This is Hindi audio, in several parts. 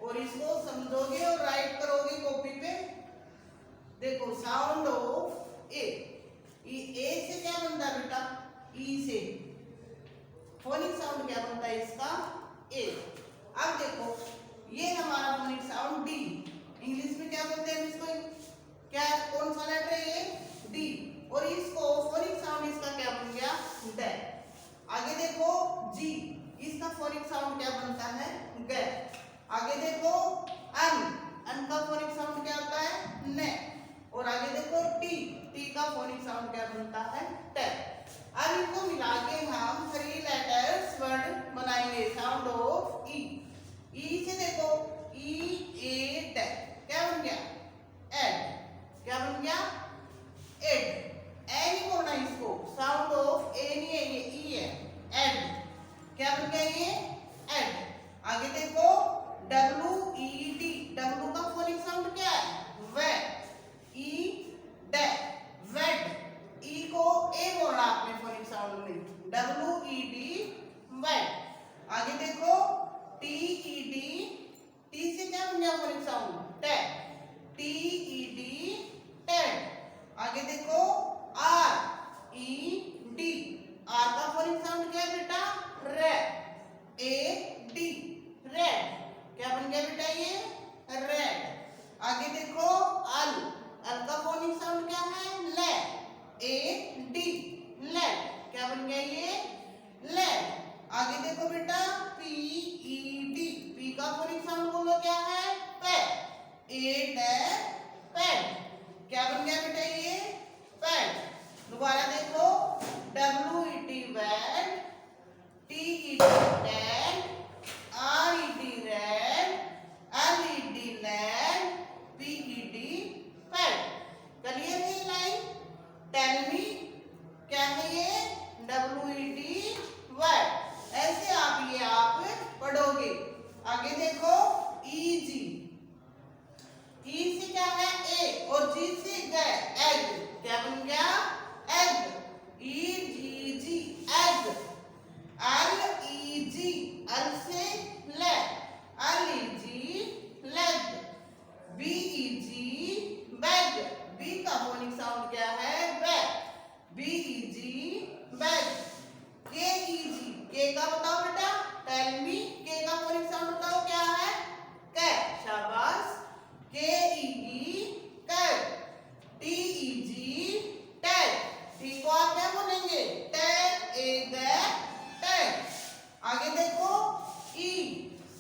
और इसको समझोगे और राइट करोगे कॉपी पे। देखो साउंड ऑफ ए से क्या बनता है बेटा, ई से। फोनिक साउंड क्या बनता है इसका, ए। अब देखो ये हमारा फोनिक साउंड डी, इंग्लिश में क्या बोलते हैं इसको, क्या कौन सा लेटर है ये, डी। और इसको फोनिक साउंड इसका क्या बन गया, ड। आगे देखो जी, इसका फोनिक साउंड क्या बनता है, ग। आगे देखो अन, अन का फोनिक साउंड क्या होता है, न। और आगे देखो टी, टी का फोनिक साउंड क्या बनता है, ट। अब इनको मिला के हम 3 लेटर्स वर्ड बनाएंगे साउंड ऑफ ई। ई से देखो ई ए ट, क्या बन गया, एड। क्या बन गया, एड। ए नहीं बोलना इसको, साउंड ऑफ ए नहीं है ये, ई है, एड। क्या बन गया ये, एड। आगे देखो डब्ल्यू ई डी, डब्ल्यू का फोनिक साउंड क्या है, वे। ई ड, वेड। ई को ए बोलना आपने फोनिक साउंड में, डब्ल्यू ई डी, वेड। आगे देखो टी ई डी, टी से क्या बन गया फोनिक साउंड, टे, टी ई डी, टेड। आगे देखो आर ई डी, आर का फोनिक साउंड क्या है बेटा, रे, ए डी, रेड। क्या बन गया बेटा ये, रेड। आगे देखो अल, अल का फोनिक साउंड क्या है, ले, ए डी, लेड। क्या बन गया ये, लेड। आगे देखो बेटा पी ई डी, पी का फोनिक साउंड बोलो क्या है, पे, ए डे, पेड। क्या बन गया बेटा ये, पेड। दोबारा देखो W E T, wed, T E D, ted, R E D, red, L E D, lad, P E D, ped. Clear है लाइन। टेल मी क्या है ये, डब्ल्यू ई डी, वर्ड। ऐसे आप पढ़ोगे। आगे देखो ई जी, ई से क्या है ए, और जी से ग, एग। क्या बन गया, एग। ई जी जी, एग। एल ई जी, एल से ले, एल ई जी, लेग। बी ई जी, बैग। बी का फोनिक साउंड क्या है, बैग। बी ई जी, बैग। के ई जी, के का बताओ बेटा, टेल मी, के का फोनिक साउंड बताओ क्या है, कै। शाबाश। के ई ई, कैट। टी ई जी, टैग। टी को आप क्या बोलेंगे, टैग, ए दैट, टैग। आगे देखो ई,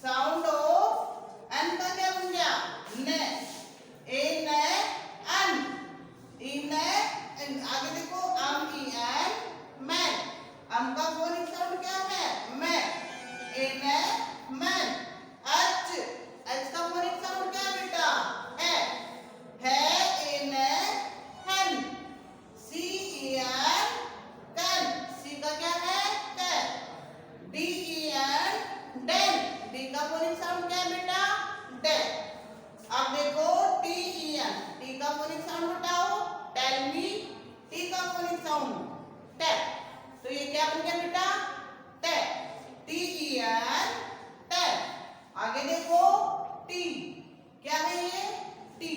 साउंड ऑफ एन का क्या बन गया, ने, ए ने, एन, ई ने, एन। आगे देखो अम ई एन, मैन। अम का फोनिक साउंड क्या है, मैं, ए ने, मैन। एच, एच का फोनिक साउंड क्या है बेटा, है, ए ने, हैन। सी ई एन, कैन। सी का क्या है, can. D E N, den. D का फोनिक साउंड क्या है बेटा, डे। अब देखो टी ई एन, टी का फोनिक साउंड बताओ, टेल मी, टी का फोनिक साउंड, टे। तो ये क्या बन गया बेटा, टे, टी ई एन, टे। आगे देखो टी, क्या है ये, टी।